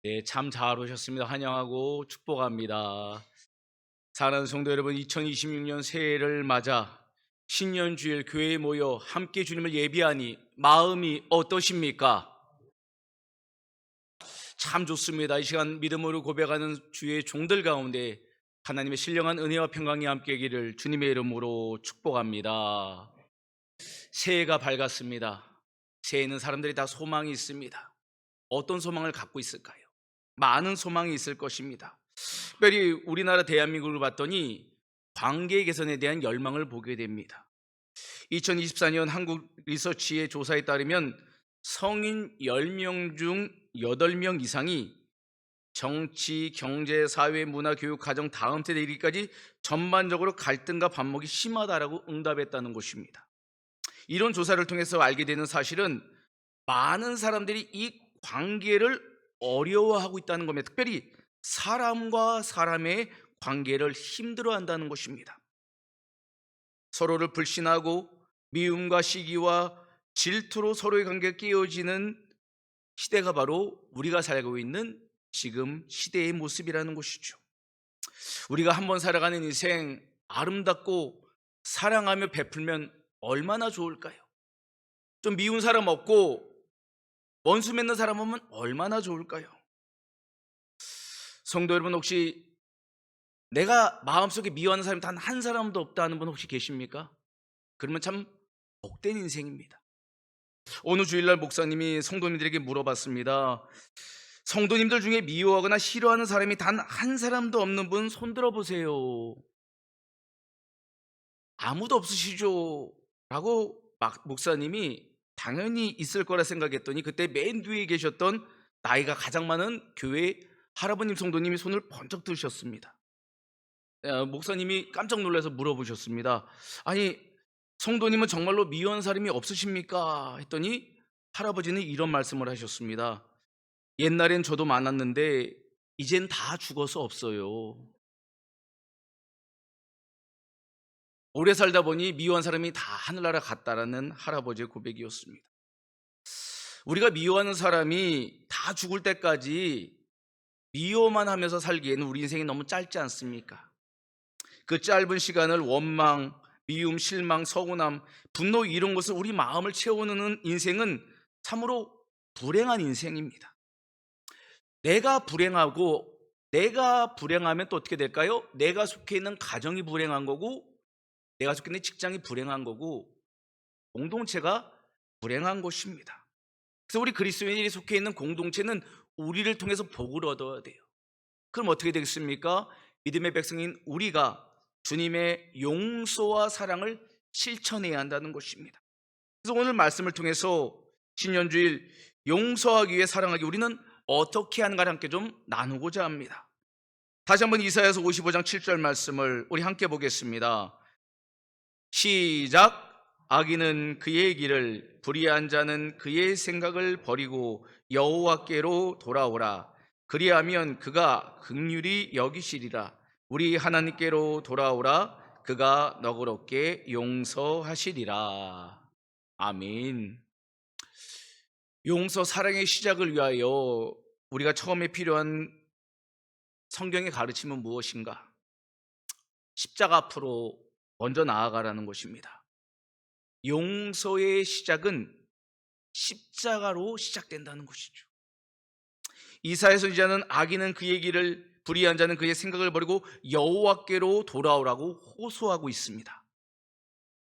네, 참 잘 오셨습니다. 환영하고 축복합니다. 사랑하는 성도 여러분, 2026년 새해를 맞아 신년주일 교회에 모여 함께 주님을 예비하니 마음이 어떠십니까? 참 좋습니다. 이 시간 믿음으로 고백하는 주의 종들 가운데 하나님의 신령한 은혜와 평강이 함께하기를 주님의 이름으로 축복합니다. 새해가 밝았습니다. 새해에는 사람들이 다 소망이 있습니다. 어떤 소망을 갖고 있을까요? 많은 소망이 있을 것입니다. 특별히 우리나라 대한민국을 봤더니 관계 개선에 대한 열망을 보게 됩니다. 2024년 한국 리서치의 조사에 따르면 성인 10명 중 8명 이상이 정치, 경제, 사회, 문화, 교육, 가정 다음 세대 이르기까지 전반적으로 갈등과 반목이 심하다라고 응답했다는 것입니다. 이런 조사를 통해서 알게 되는 사실은 많은 사람들이 이 관계를 어려워하고 있다는 겁니다. 특별히 사람과 사람의 관계를 힘들어한다는 것입니다. 서로를 불신하고 미움과 시기와 질투로 서로의 관계가 깨어지는 시대가 바로 우리가 살고 있는 지금 시대의 모습이라는 것이죠. 우리가 한번 살아가는 인생 아름답고 사랑하며 베풀면 얼마나 좋을까요? 좀 미운 사람 없고 원수 맺는 사람 오면 얼마나 좋을까요? 성도 여러분, 혹시 내가 마음속에 미워하는 사람이 단 한 사람도 없다는 분 혹시 계십니까? 그러면 참 복된 인생입니다. 어느 주일날 목사님이 성도님들에게 물어봤습니다. 성도님들 중에 미워하거나 싫어하는 사람이 단 한 사람도 없는 분 손들어 보세요. 아무도 없으시죠? 라고 목사님이 당연히 있을 거라 생각했더니 그때 맨 뒤에 계셨던 나이가 가장 많은 교회 할아버님 성도님이 손을 번쩍 드셨습니다. 목사님이 깜짝 놀라서 물어보셨습니다. 아니, 성도님은 정말로 미워하는 사람이 없으십니까? 했더니 할아버지는 이런 말씀을 하셨습니다. 옛날엔 저도 많았는데 이젠 다 죽어서 없어요. 오래 살다 보니 미워한 사람이 다 하늘나라 갔다라는 할아버지의 고백이었습니다. 우리가 미워하는 사람이 다 죽을 때까지 미워만 하면서 살기에는 우리 인생이 너무 짧지 않습니까? 그 짧은 시간을 원망, 미움, 실망, 서운함, 분노 이런 것을 우리 마음을 채우는 인생은 참으로 불행한 인생입니다. 내가 불행하면 또 어떻게 될까요? 내가 속해 있는 가정이 불행한 거고, 내가 속해 있는 직장이 불행한 거고, 공동체가 불행한 것입니다. 그래서 우리 그리스도인이 속해 있는 공동체는 우리를 통해서 복을 얻어야 돼요. 그럼 어떻게 되겠습니까? 믿음의 백성인 우리가 주님의 용서와 사랑을 실천해야 한다는 것입니다. 그래서 오늘 말씀을 통해서 신년주일 용서하기 위해 사랑하기 우리는 어떻게 하는가를 함께 좀 나누고자 합니다. 다시 한번 이사야서 55장 7절 말씀을 우리 함께 보겠습니다. 시작. 악인은 그의 길을, 불의한 자는 그의 생각을 버리고 여호와께로 돌아오라. 그리하면 그가 긍휼히 여기시리라. 우리 하나님께로 돌아오라. 그가 너그럽게 용서하시리라. 아멘. 용서, 사랑의 시작을 위하여 우리가 처음에 필요한 성경의 가르침은 무엇인가? 십자가 앞으로 먼저 나아가라는 것입니다. 용서의 시작은 십자가로 시작된다는 것이죠. 이사야 선지자는 악인은 그의 길을, 불의한 자는 그의 생각을 버리고 여호와께로 돌아오라고 호소하고 있습니다.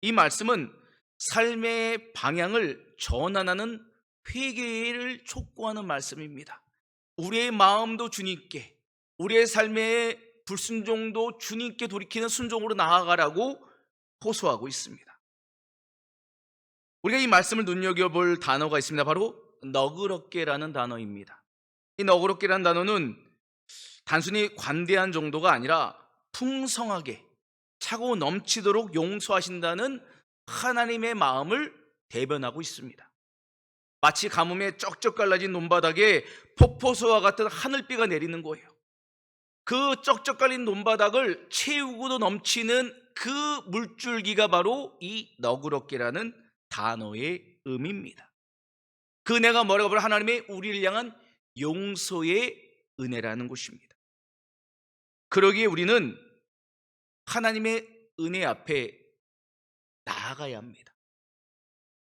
이 말씀은 삶의 방향을 전환하는 회개를 촉구하는 말씀입니다. 우리의 마음도 주님께, 우리의 삶의 불순종도 주님께 돌이키는 순종으로 나아가라고 호소하고 있습니다. 우리가 이 말씀을 눈여겨볼 단어가 있습니다. 바로 너그럽게라는 단어입니다. 이 너그럽게라는 단어는 단순히 관대한 정도가 아니라 풍성하게 차고 넘치도록 용서하신다는 하나님의 마음을 대변하고 있습니다. 마치 가뭄에 쩍쩍 갈라진 논바닥에 폭포수와 같은 하늘비가 내리는 거예요. 그 쩍쩍 갈린 논바닥을 채우고도 넘치는 그 물줄기가 바로 이 너그럽게라는 단어의 의미입니다. 그 내가 뭐라고 하면 하나님의 우리를 향한 용서의 은혜라는 것입니다. 그러기에 우리는 하나님의 은혜 앞에 나아가야 합니다.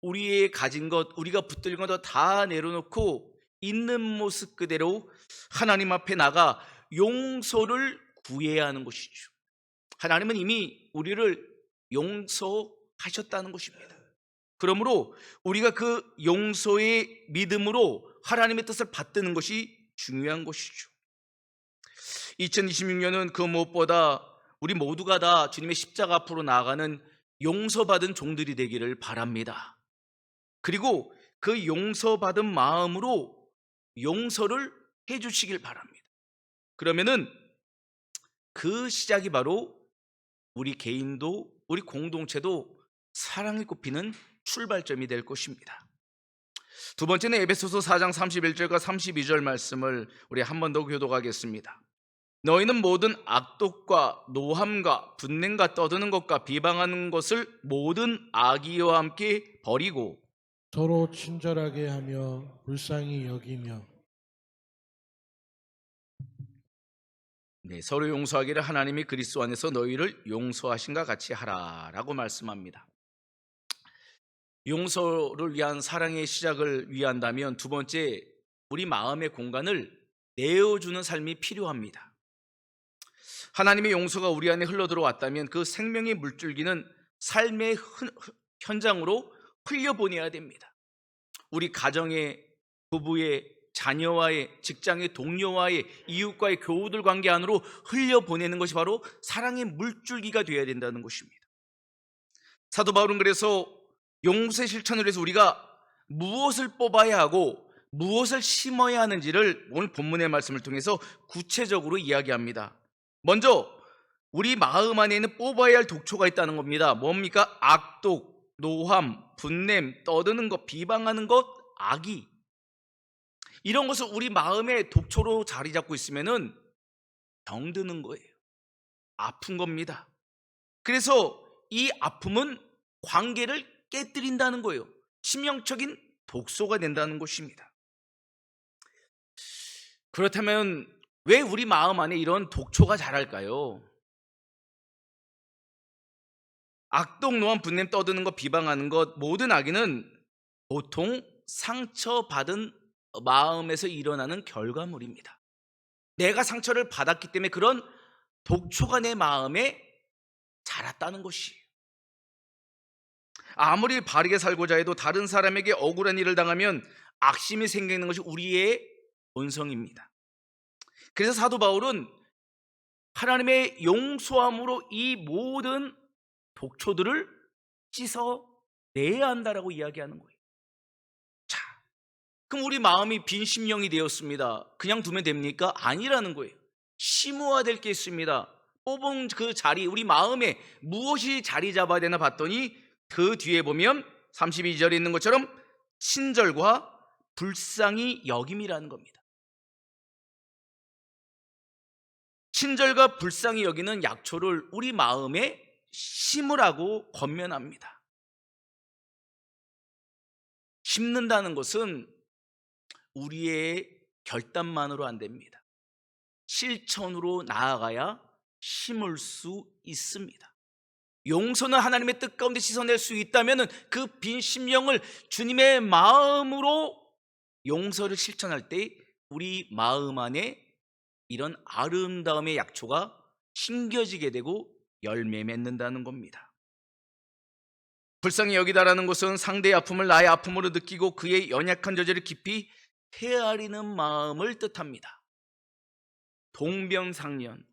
우리의 가진 것, 우리가 붙들린 것 다 내려놓고 있는 모습 그대로 하나님 앞에 나가 용서를 구해야 하는 것이죠. 하나님은 이미 우리를 용서하셨다는 것입니다. 그러므로 우리가 그 용서의 믿음으로 하나님의 뜻을 받드는 것이 중요한 것이죠. 2026년은 그 무엇보다 우리 모두가 다 주님의 십자가 앞으로 나아가는 용서받은 종들이 되기를 바랍니다. 그리고 그 용서받은 마음으로 용서를 해주시길 바랍니다. 그러면은 그 시작이 바로 우리 개인도 우리 공동체도 사랑이 꼽히는 출발점이 될 것입니다. 두 번째는 에베소서 4장 31절과 32절 말씀을 우리 한 번 더 교독하겠습니다. 너희는 모든 악독과 노함과 분냄과 떠드는 것과 비방하는 것을 모든 악의와 함께 버리고 서로 친절하게 하며 불쌍히 여기며 서로 용서하기를 하나님이 그리스도 안에서 너희를 용서하신과 같이 하라라고 말씀합니다. 용서를 위한 사랑의 시작을 위한다면 두 번째, 우리 마음의 공간을 내어주는 삶이 필요합니다. 하나님의 용서가 우리 안에 흘러들어왔다면 그 생명의 물줄기는 삶의 현장으로 흘려보내야 됩니다. 우리 가정의, 부부의, 자녀와의, 직장의 동료와의, 이웃과의 교우들 관계 안으로 흘려보내는 것이 바로 사랑의 물줄기가 되어야 된다는 것입니다. 사도 바울은 그래서 용서의 실천을 위해서 우리가 무엇을 뽑아야 하고 무엇을 심어야 하는지를 오늘 본문의 말씀을 통해서 구체적으로 이야기합니다. 먼저 우리 마음 안에는 뽑아야 할 독초가 있다는 겁니다. 뭡니까? 악독, 노함, 분냄, 떠드는 것, 비방하는 것, 악의. 이런 것을 우리 마음의 독초로 자리 잡고 있으면은 병드는 거예요. 아픈 겁니다. 그래서 이 아픔은 관계를 깨뜨린다는 거예요. 치명적인 독소가 된다는 것입니다. 그렇다면 왜 우리 마음 안에 이런 독초가 자랄까요? 악독, 노함, 분냄, 떠드는 것, 비방하는 것, 모든 악의는 보통 상처받은 마음에서 일어나는 결과물입니다. 내가 상처를 받았기 때문에 그런 독초가 내 마음에 자랐다는 것이에요. 아무리 바르게 살고자 해도 다른 사람에게 억울한 일을 당하면 악심이 생기는 것이 우리의 본성입니다. 그래서 사도 바울은 하나님의 용서함으로 이 모든 독초들을 씻어내야 한다라고 이야기하는 거예요. 자, 그럼 우리 마음이 빈 심령이 되었습니다. 그냥 두면 됩니까? 아니라는 거예요. 심어야 될 게 있습니다. 뽑은 그 자리, 우리 마음에 무엇이 자리 잡아야 되나 봤더니 그 뒤에 보면 32절에 있는 것처럼 친절과 불쌍히 여김이라는 겁니다. 친절과 불쌍히 여기는 약초를 우리 마음에 심으라고 권면합니다. 심는다는 것은 우리의 결단만으로 안 됩니다. 실천으로 나아가야 심을 수 있습니다. 용서는 하나님의 뜻 가운데 씻어낼 수 있다면 그 빈 심령을 주님의 마음으로 용서를 실천할 때 우리 마음 안에 이런 아름다움의 약초가 심겨지게 되고 열매 맺는다는 겁니다. 불쌍히 여기다라는 것은 상대의 아픔을 나의 아픔으로 느끼고 그의 연약한 저절을 깊이 헤아리는 마음을 뜻합니다. 동병상련,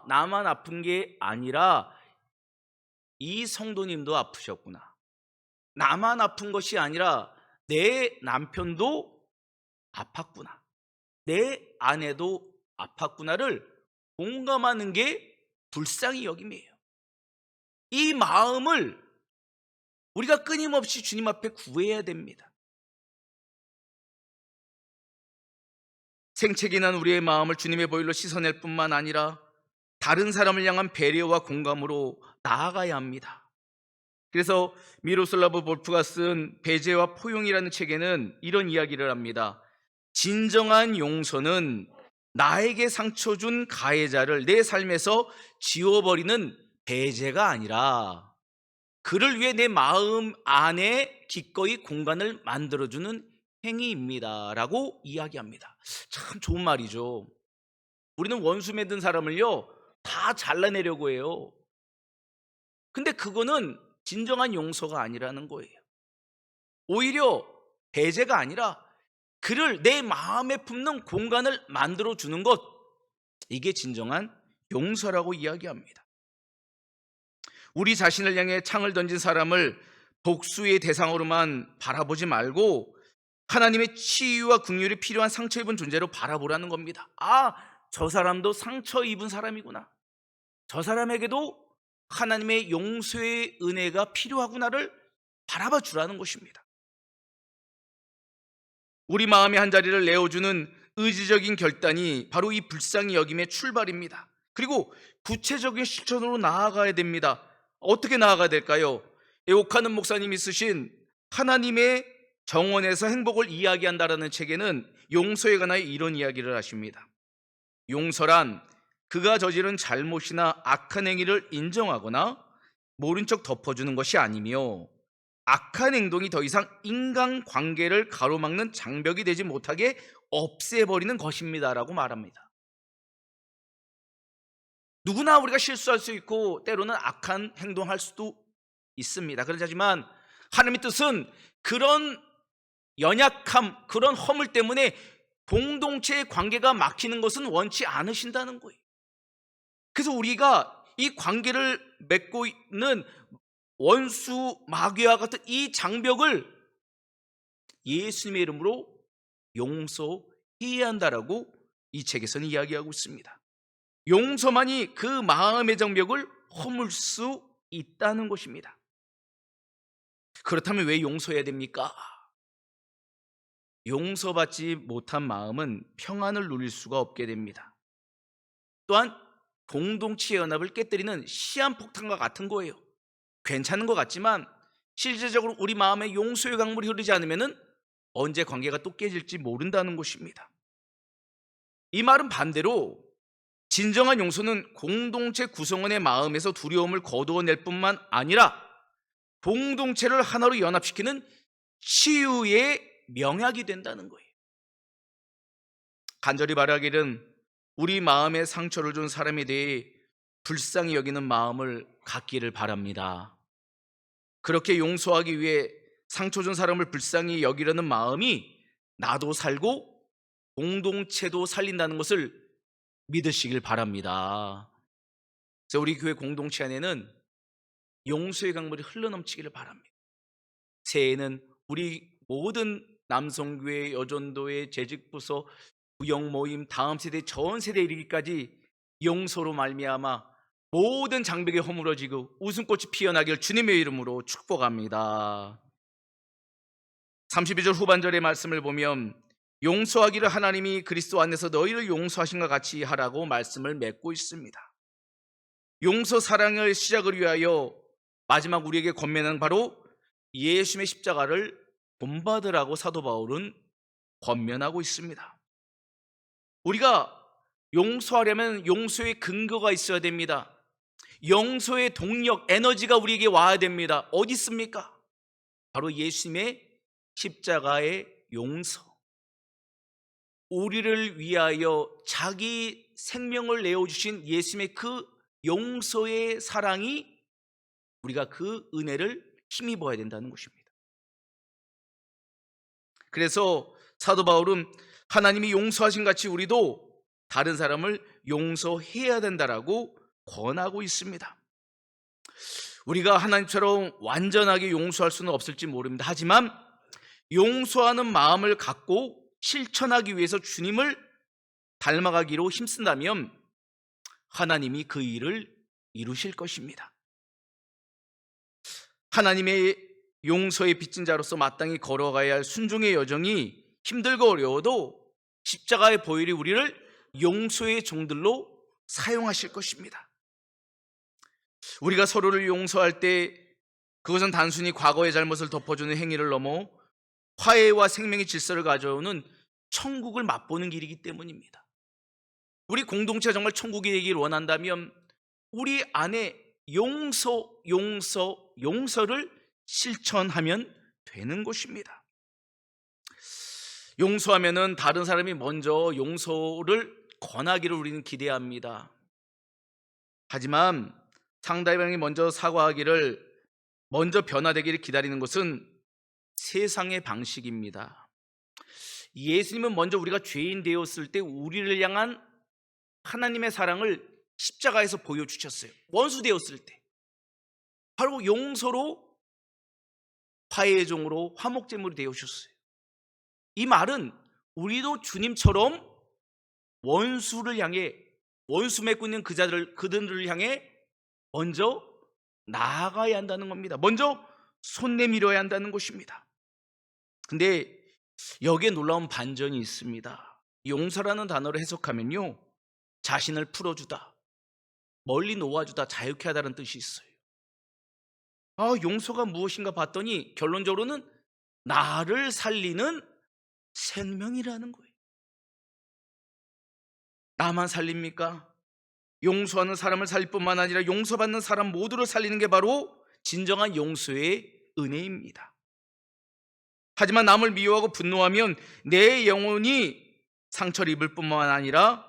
나만 아픈 게 아니라 이 성도님도 아프셨구나. 나만 아픈 것이 아니라 내 남편도 아팠구나. 내 아내도 아팠구나를 공감하는 게 불쌍히 여김이에요. 이 마음을 우리가 끊임없이 주님 앞에 구해야 됩니다. 생채기 난 우리의 마음을 주님의 보혈로 씻어낼 뿐만 아니라 다른 사람을 향한 배려와 공감으로 나아가야 합니다. 그래서 미로슬라브 볼프가 쓴 배제와 포용이라는 책에는 이런 이야기를 합니다. 진정한 용서는 나에게 상처 준 가해자를 내 삶에서 지워버리는 배제가 아니라 그를 위해 내 마음 안에 기꺼이 공간을 만들어주는 행위입니다 라고 이야기합니다. 참 좋은 말이죠. 우리는 원수 맺은 사람을요 다 잘라내려고 해요. 근데 그거는 진정한 용서가 아니라는 거예요. 오히려 배제가 아니라 그를 내 마음에 품는 공간을 만들어주는 것, 이게 진정한 용서라고 이야기합니다. 우리 자신을 향해 창을 던진 사람을 복수의 대상으로만 바라보지 말고 하나님의 치유와 긍휼이 필요한 상처 입은 존재로 바라보라는 겁니다. 아, 저 사람도 상처 입은 사람이구나. 저 사람에게도 하나님의 용서의 은혜가 필요하구나를 바라봐 주라는 것입니다. 우리 마음의 한 자리를 내어주는 의지적인 결단이 바로 이 불쌍히 여김의 출발입니다. 그리고 구체적인 실천으로 나아가야 됩니다. 어떻게 나아가야 될까요? 옥하는 목사님이 쓰신 하나님의 정원에서 행복을 이야기한다라는 책에는 용서에 관하여 이런 이야기를 하십니다. 용서란 그가 저지른 잘못이나 악한 행위를 인정하거나 모른 척 덮어주는 것이 아니며 악한 행동이 더 이상 인간관계를 가로막는 장벽이 되지 못하게 없애버리는 것입니다 라고 말합니다. 누구나 우리가 실수할 수 있고 때로는 악한 행동할 수도 있습니다. 그렇지만 하나님의 뜻은 그런 연약함, 그런 허물 때문에 공동체의 관계가 막히는 것은 원치 않으신다는 거예요. 그래서 우리가 이 관계를 맺고 있는 원수 마귀와 같은 이 장벽을 예수님의 이름으로 용서해야 한다라고 이 책에서는 이야기하고 있습니다. 용서만이 그 마음의 장벽을 허물 수 있다는 것입니다. 그렇다면 왜 용서해야 됩니까? 용서받지 못한 마음은 평안을 누릴 수가 없게 됩니다. 또한 공동체 연합을 깨뜨리는 시한폭탄과 같은 거예요. 괜찮은 것 같지만 실제적으로 우리 마음에 용서의 강물이 흐르지 않으면 언제 관계가 또 깨질지 모른다는 것입니다. 이 말은 반대로 진정한 용서는 공동체 구성원의 마음에서 두려움을 거두어낼 뿐만 아니라 공동체를 하나로 연합시키는 치유의 명약이 된다는 거예요. 간절히 바라기는 우리 마음에 상처를 준 사람에 대해 불쌍히 여기는 마음을 갖기를 바랍니다. 그렇게 용서하기 위해 상처 준 사람을 불쌍히 여기려는 마음이 나도 살고 공동체도 살린다는 것을 믿으시길 바랍니다. 그래서 우리 교회 공동체 안에는 용서의 강물이 흘러넘치기를 바랍니다. 새해에는 우리 모든 남성교회, 여전도회, 재직부서, 구역모임, 다음 세대, 전 세대에 이르기까지 용서로 말미암아 모든 장벽이 허물어지고 웃음꽃이 피어나길 주님의 이름으로 축복합니다. 32절 후반절의 말씀을 보면 용서하기를 하나님이 그리스도 안에서 너희를 용서하신 것 같이 하라고 말씀을 맺고 있습니다. 용서 사랑의 시작을 위하여 마지막 우리에게 권면하는 바로 예수님의 십자가를 본받으라고 사도 바울은 권면하고 있습니다. 우리가 용서하려면 용서의 근거가 있어야 됩니다. 용서의 동력, 에너지가 우리에게 와야 됩니다. 어디 있습니까? 바로 예수님의 십자가의 용서. 우리를 위하여 자기 생명을 내어주신 예수님의 그 용서의 사랑이 우리가 그 은혜를 힘입어야 된다는 것입니다. 그래서 사도 바울은 하나님이 용서하신 같이 우리도 다른 사람을 용서해야 된다라고 권하고 있습니다. 우리가 하나님처럼 완전하게 용서할 수는 없을지 모릅니다. 하지만 용서하는 마음을 갖고 실천하기 위해서 주님을 닮아가기로 힘쓴다면 하나님이 그 일을 이루실 것입니다. 하나님의 용서의 빚진 자로서 마땅히 걸어가야 할 순종의 여정이 힘들고 어려워도 십자가의 보혈이 우리를 용서의 종들로 사용하실 것입니다. 우리가 서로를 용서할 때 그것은 단순히 과거의 잘못을 덮어주는 행위를 넘어 화해와 생명의 질서를 가져오는 천국을 맛보는 길이기 때문입니다. 우리 공동체가 정말 천국이 되길 원한다면 우리 안에 용서를 실천하면 되는 것입니다. 용서하면은 다른 사람이 먼저 용서를 권하기를 우리는 기대합니다. 하지만 상대방이 먼저 사과하기를, 먼저 변화되기를 기다리는 것은 세상의 방식입니다. 예수님은 먼저 우리가 죄인 되었을 때 우리를 향한 하나님의 사랑을 십자가에서 보여주셨어요. 원수 되었을 때 바로 용서로, 화해의 종으로, 화목제물이 되어주셨어요. 이 말은 우리도 주님처럼 원수를 향해, 원수 맺고 있는 그들을 향해 먼저 나아가야 한다는 겁니다. 먼저 손 내밀어야 한다는 것입니다. 근데 여기에 놀라운 반전이 있습니다. 용서라는 단어를 해석하면요, 자신을 풀어주다, 멀리 놓아주다, 자유케 하다는 뜻이 있어요. 용서가 무엇인가 봤더니 결론적으로는 나를 살리는 생명이라는 거예요. 나만 살립니까? 용서하는 사람을 살릴 뿐만 아니라 용서받는 사람 모두를 살리는 게 바로 진정한 용서의 은혜입니다. 하지만 남을 미워하고 분노하면 내 영혼이 상처를 입을 뿐만 아니라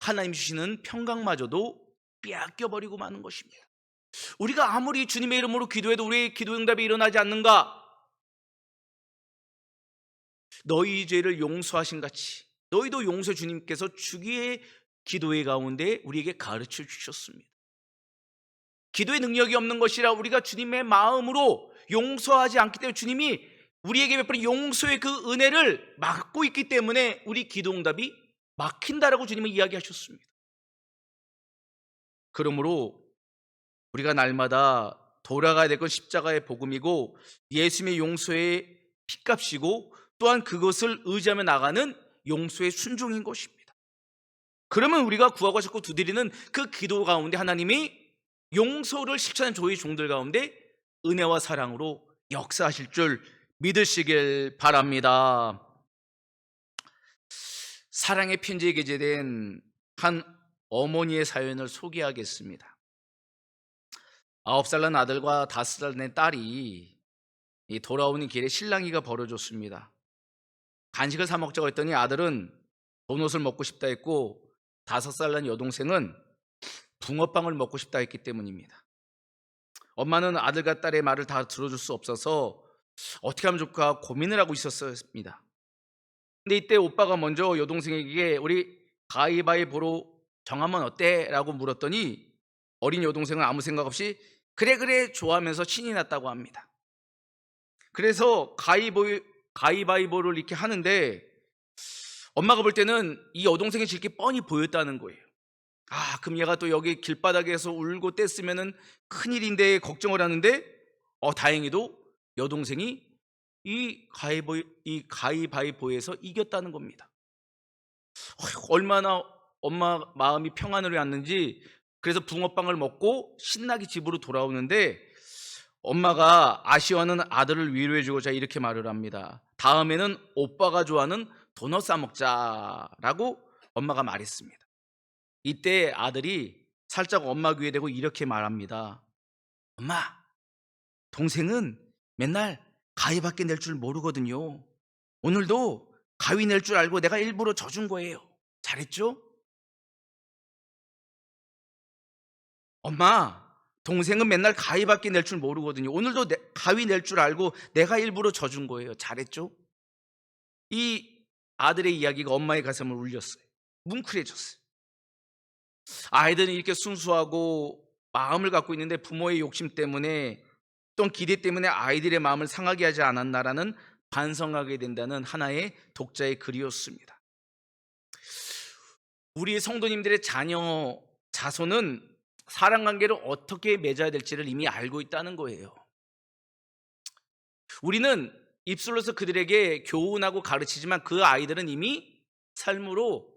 하나님 주시는 평강마저도 빼앗겨버리고 마는 것입니다. 우리가 아무리 주님의 이름으로 기도해도 우리의 기도 응답이 일어나지 않는가? 너희 죄를 용서하신 같이 너희도 용서, 주님께서 주기의 기도의 가운데 우리에게 가르쳐 주셨습니다. 기도의 능력이 없는 것이라 우리가 주님의 마음으로 용서하지 않기 때문에, 주님이 우리에게 베푸는 용서의 그 은혜를 막고 있기 때문에 우리 기도 응답이 막힌다라고 주님은 이야기하셨습니다. 그러므로 우리가 날마다 돌아가야 될 건 십자가의 복음이고 예수님의 용서의 피값이고, 또한 그것을 의지하며 나가는 용서의 순종인 것입니다. 그러면 우리가 구하고 자꾸 두드리는 그 기도 가운데 하나님이 용서를 실천한 저희 종들 가운데 은혜와 사랑으로 역사하실 줄 믿으시길 바랍니다. 사랑의 편지에 게재된 한 어머니의 사연을 소개하겠습니다. 9살 난 아들과 5살 된 딸이 돌아오는 길에 실랑이가 벌어졌습니다. 간식을 사 먹자고 했더니 아들은 도넛을 먹고 싶다 했고 5살 난 여동생은 붕어빵을 먹고 싶다 했기 때문입니다. 엄마는 아들과 딸의 말을 다 들어줄 수 없어서 어떻게 하면 좋을까 고민을 하고 있었습니다. 근데 이때 오빠가 먼저 여동생에게 우리 가위바위보로 정하면 어때? 라고 물었더니 어린 여동생은 아무 생각 없이 그래 좋아하면서 신이 났다고 합니다. 그래서 가위바위보를 이렇게 하는데 엄마가 볼 때는 이 여동생이 질 게 뻔히 보였다는 거예요. 그럼 얘가 또 여기 길바닥에서 울고 떼쓰면은 큰일인데 걱정을 하는데 다행히도 여동생이 이 가위바위보에서 이겼다는 겁니다. 얼마나 엄마 마음이 평안으로 왔는지. 그래서 붕어빵을 먹고 신나게 집으로 돌아오는데 엄마가 아쉬워하는 아들을 위로해주고자 이렇게 말을 합니다. 다음에는 오빠가 좋아하는 도넛 사 먹자라고 엄마가 말했습니다. 이때 아들이 살짝 엄마 귀에 대고 이렇게 말합니다. 엄마, 동생은 맨날 가위밖에 낼 줄 모르거든요. 오늘도 가위 낼 줄 알고 내가 일부러 져준 거예요. 잘했죠? 엄마, 동생은 맨날 가위밖에 낼 줄 모르거든요. 오늘도 가위 낼 줄 알고 내가 일부러 져준 거예요. 잘했죠? 이 아들의 이야기가 엄마의 가슴을 울렸어요. 뭉클해졌어요. 아이들은 이렇게 순수하고 마음을 갖고 있는데 부모의 욕심 때문에, 또는 기대 때문에 아이들의 마음을 상하게 하지 않았나라는 반성하게 된다는 하나의 독자의 글이었습니다. 우리 성도님들의 자손은 사랑관계를 어떻게 맺어야 될지를 이미 알고 있다는 거예요. 우리는 입술로서 그들에게 교훈하고 가르치지만 그 아이들은 이미 삶으로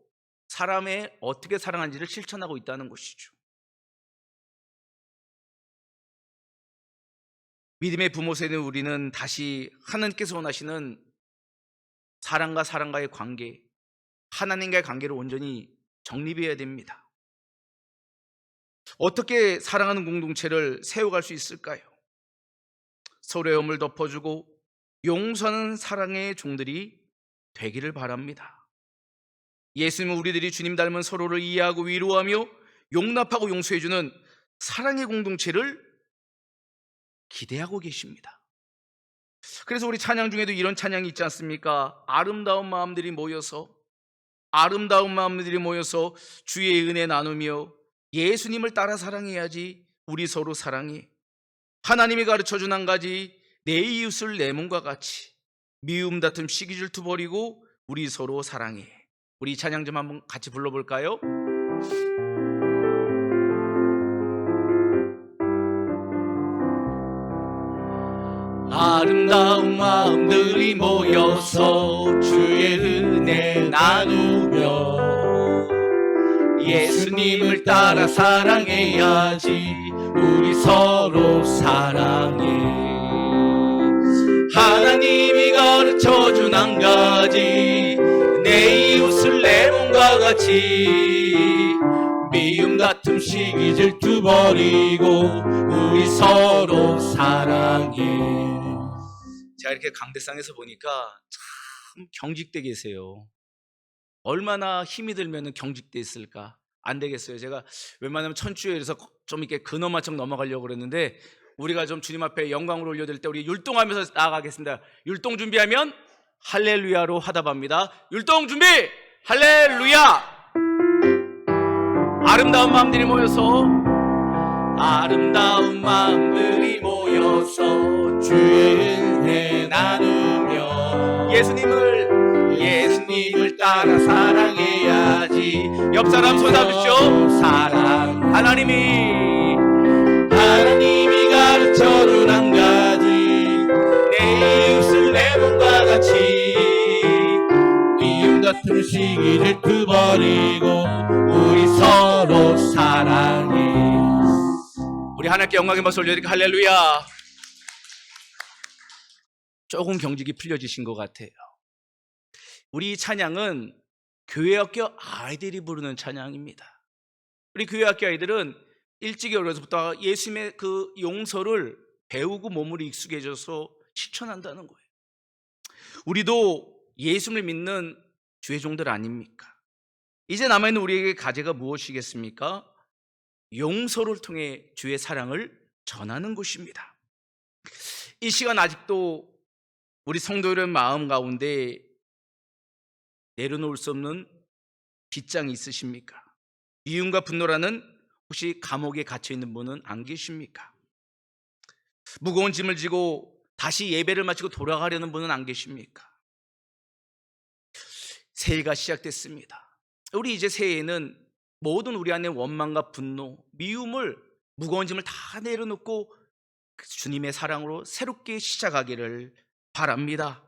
사람의 어떻게 사랑하는지를 실천하고 있다는 것이죠. 믿음의 부모 세대 우리는 다시 하나님께서 원하시는 사랑과 사랑과의 관계, 하나님과의 관계를 온전히 정립해야 됩니다. 어떻게 사랑하는 공동체를 세워갈 수 있을까요? 서로의 허물 덮어주고 용서하는 사랑의 종들이 되기를 바랍니다. 예수님은 우리들이 주님 닮은 서로를 이해하고 위로하며 용납하고 용서해주는 사랑의 공동체를 기대하고 계십니다. 그래서 우리 찬양 중에도 이런 찬양이 있지 않습니까? 아름다운 마음들이 모여서 주의 은혜 나누며 예수님을 따라 사랑해야지. 우리 서로 사랑해. 하나님이 가르쳐준 한 가지, 내 이웃을 내 몸과 같이. 미움 다툼 시기 질투 버리고 우리 서로 사랑해. 우리 찬양 좀 한번 같이 불러볼까요? 아름다운 마음들이 모여서 주의 은혜 나누며 예수님을 따라 사랑해야지. 우리 서로 사랑해. 하나님이 가르쳐준 한 가지, 내 이웃을 내 몸과 같이. 미움 다툼 시기 질투 버리고 우리 서로 사랑해. 제가 이렇게 강대상에서 보니까 참 경직돼 계세요. 얼마나 힘이 들면 경직돼 있을까? 안 되겠어요. 제가 웬만하면 천주에서 좀 이렇게 근엄한 넘어가려고 그랬는데, 우리가 좀 주님 앞에 영광을 올려드릴 때 우리 율동하면서 나아가겠습니다. 율동 준비하면 할렐루야로 화답합니다. 율동 준비! 할렐루야! 아름다운 마음들이 모여서 주의 은혜 나누며 예수님을 따라 사랑해야지. 옆 사람 손 잡으시죠. 사랑. 하나님이 가르쳐준 한 가지, 내 이웃을 내 몸과 같이. 미움 다툼 시기 질투 버리고 우리 서로 사랑해. 우리 하나님께 영광의 박수 올려드리고 할렐루야. 조금 경직이 풀려지신 것 같아요. 우리 찬양은 교회학교 아이들이 부르는 찬양입니다. 우리 교회학교 아이들은 일찍이 어려서부터 예수님의 그 용서를 배우고 몸으로 익숙해져서 실천한다는 거예요. 우리도 예수님을 믿는 주의 종들 아닙니까? 이제 남아있는 우리에게 과제가 무엇이겠습니까? 용서를 통해 주의 사랑을 전하는 것입니다. 이 시간 아직도 우리 성도들의 마음 가운데 내려놓을 수 없는 빗장이 있으십니까? 미움과 분노라는 혹시 감옥에 갇혀있는 분은 안 계십니까? 무거운 짐을 지고 다시 예배를 마치고 돌아가려는 분은 안 계십니까? 새해가 시작됐습니다. 우리 이제 새해에는 모든 우리 안에 원망과 분노, 미움을, 무거운 짐을 다 내려놓고 주님의 사랑으로 새롭게 시작하기를 바랍니다.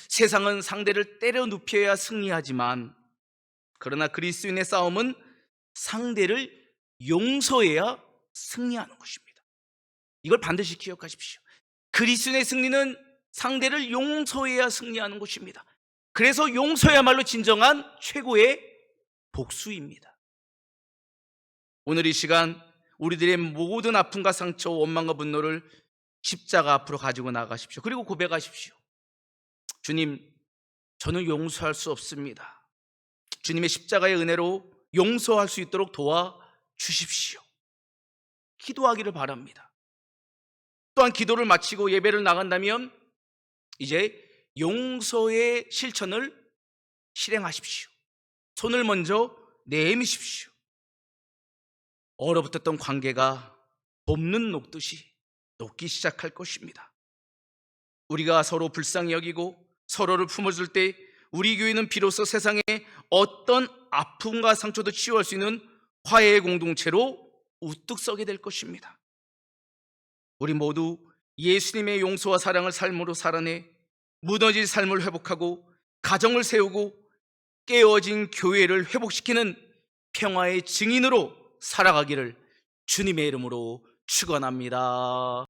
세상은 상대를 때려 눕혀야 승리하지만, 그러나 그리스도인의 싸움은 상대를 용서해야 승리하는 것입니다. 이걸 반드시 기억하십시오. 그리스도인의 승리는 상대를 용서해야 승리하는 것입니다. 그래서 용서야말로 진정한 최고의 복수입니다. 오늘 이 시간 우리들의 모든 아픔과 상처, 원망과 분노를 십자가 앞으로 가지고 나가십시오. 그리고 고백하십시오. 주님, 저는 용서할 수 없습니다. 주님의 십자가의 은혜로 용서할 수 있도록 도와주십시오. 기도하기를 바랍니다. 또한 기도를 마치고 예배를 나간다면 이제 용서의 실천을 실행하십시오. 손을 먼저 내미십시오. 얼어붙었던 관계가 봄눈 녹듯이 녹기 시작할 것입니다. 우리가 서로 불쌍히 여기고 서로를 품어줄 때 우리 교회는 비로소 세상에 어떤 아픔과 상처도 치유할 수 있는 화해의 공동체로 우뚝 서게 될 것입니다. 우리 모두 예수님의 용서와 사랑을 삶으로 살아내 무너진 삶을 회복하고 가정을 세우고 깨어진 교회를 회복시키는 평화의 증인으로 살아가기를 주님의 이름으로 축원합니다.